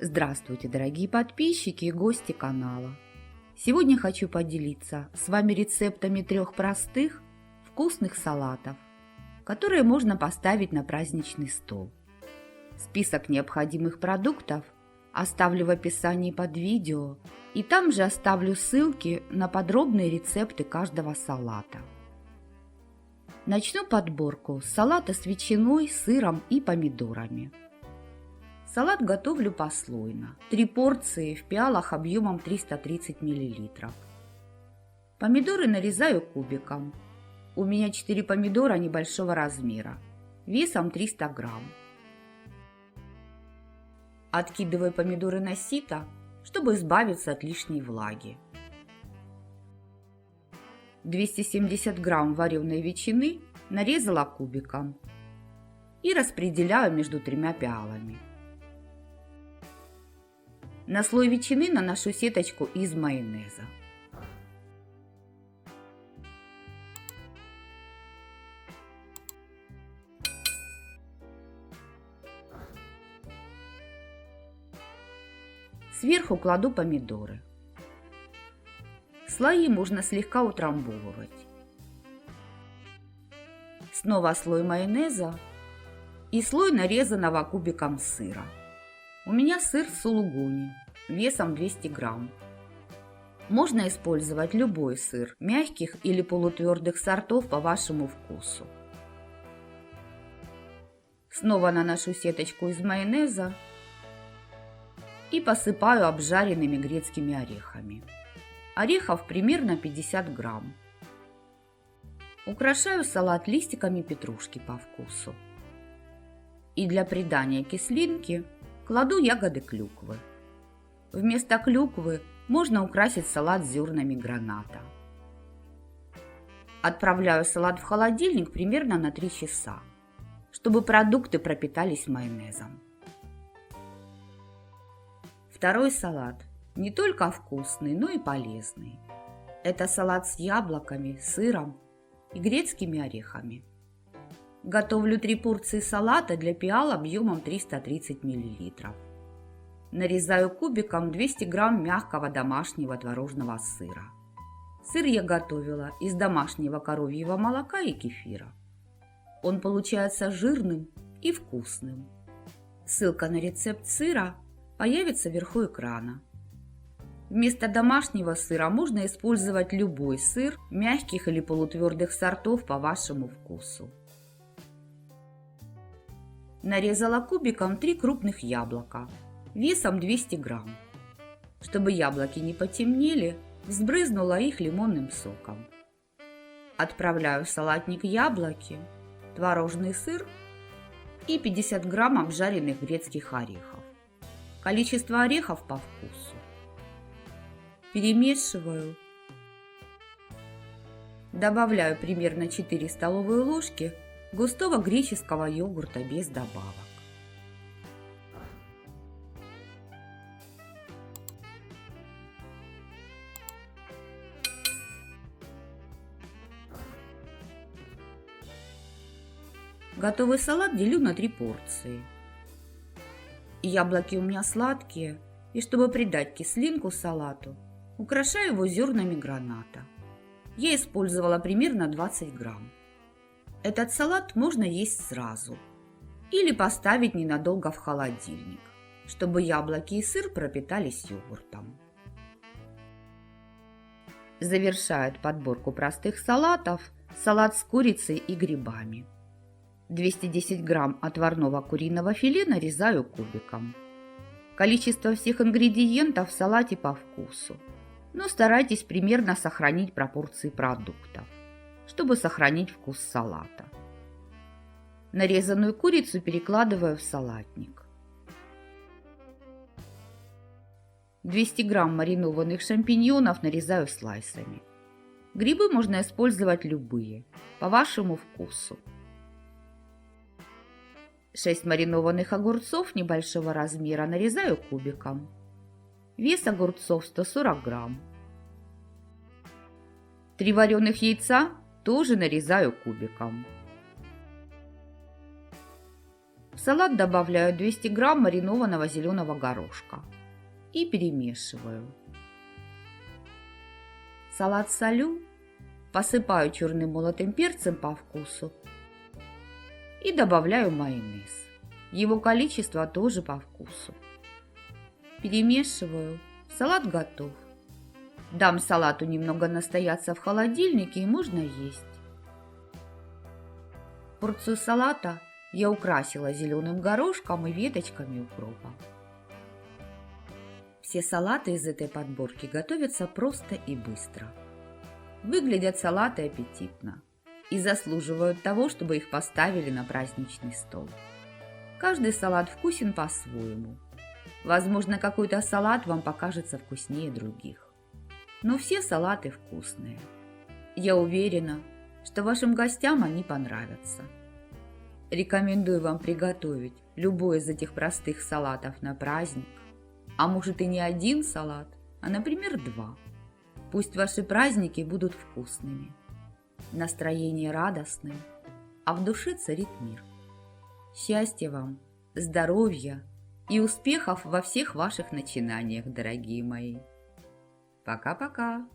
Здравствуйте, дорогие подписчики и гости канала. Сегодня хочу поделиться с вами рецептами 3 простых, вкусных салатов, которые можно поставить на праздничный стол. Список необходимых продуктов оставлю в описании под видео, и там же оставлю ссылки на подробные рецепты каждого салата. Начну подборку с салата с ветчиной, сыром и помидорами. Салат готовлю послойно. 3 порции в пиалах объемом 330 мл. Помидоры нарезаю кубиком. У меня 4 помидора небольшого размера, весом 300 грамм. Откидываю помидоры на сито, чтобы избавиться от лишней влаги. 270 грамм вареной ветчины нарезала кубиком и распределяю между 3 пиалами. На слой ветчины наношу сеточку из майонеза. Сверху кладу помидоры. Слои можно слегка утрамбовывать. Снова слой майонеза и слой нарезанного кубиком сыра. У меня сыр сулугуни весом 200 грамм. Можно использовать любой сыр, мягких или полутвердых сортов по вашему вкусу. Снова наношу сеточку из майонеза и посыпаю обжаренными грецкими орехами. Орехов примерно 50 грамм. Украшаю салат листиками петрушки по вкусу. И для придания кислинки кладу ягоды клюквы. Вместо клюквы можно украсить салат зернами граната. Отправляю салат в холодильник примерно на 3 часа, чтобы продукты пропитались майонезом. Второй салат не только вкусный, но и полезный. Это салат с яблоками, сыром и грецкими орехами. Готовлю 3 порции салата для пиал объемом 330 мл. Нарезаю кубиком 200 грамм мягкого домашнего творожного сыра. Сыр я готовила из домашнего коровьего молока и кефира. Он получается жирным и вкусным. Ссылка на рецепт сыра появится вверху экрана. Вместо домашнего сыра можно использовать любой сыр мягких или полутвердых сортов по вашему вкусу. Нарезала кубиком 3 крупных яблока весом 200 грамм. Чтобы яблоки не потемнели, взбрызнула их лимонным соком. Отправляю в салатник яблоки, творожный сыр и 50 грамм обжаренных грецких орехов. Количество орехов по вкусу. Перемешиваю. Добавляю примерно 4 столовые ложки густого греческого йогурта без добавок. Готовый салат делю на 3 порции. Яблоки у меня сладкие, и чтобы придать кислинку салату, украшаю его зернами граната. Я использовала примерно 20 грамм. Этот салат можно есть сразу или поставить ненадолго в холодильник, чтобы яблоки и сыр пропитались йогуртом. Завершает подборку простых салатов салат с курицей и грибами. 210 грамм отварного куриного филе нарезаю кубиком. Количество всех ингредиентов в салате по вкусу, но старайтесь примерно сохранить пропорции продуктов, чтобы сохранить вкус салата. Нарезанную курицу перекладываю в салатник. 200 грамм маринованных шампиньонов нарезаю слайсами. Грибы можно использовать любые, по вашему вкусу. 6 маринованных огурцов небольшого размера нарезаю кубиком. Вес огурцов 140 грамм. 3 вареных яйца тоже нарезаю кубиком. В салат добавляю 200 грамм маринованного зеленого горошка и перемешиваю. Салат солю, посыпаю черным молотым перцем по вкусу и добавляю майонез. Его количество тоже по вкусу. Перемешиваю. Салат готов. Дам салату немного настояться в холодильнике и можно есть. Порцию салата я украсила зеленым горошком и веточками укропа. Все салаты из этой подборки готовятся просто и быстро. Выглядят салаты аппетитно и заслуживают того, чтобы их поставили на праздничный стол. Каждый салат вкусен по-своему. Возможно, какой-то салат вам покажется вкуснее других. Но все салаты вкусные. Я уверена, что вашим гостям они понравятся. Рекомендую вам приготовить любой из этих простых салатов на праздник. А может и не один салат, а, например, 2. Пусть ваши праздники будут вкусными, настроение радостным, а в душе царит мир. Счастья вам, здоровья и успехов во всех ваших начинаниях, дорогие мои. Пока-пока!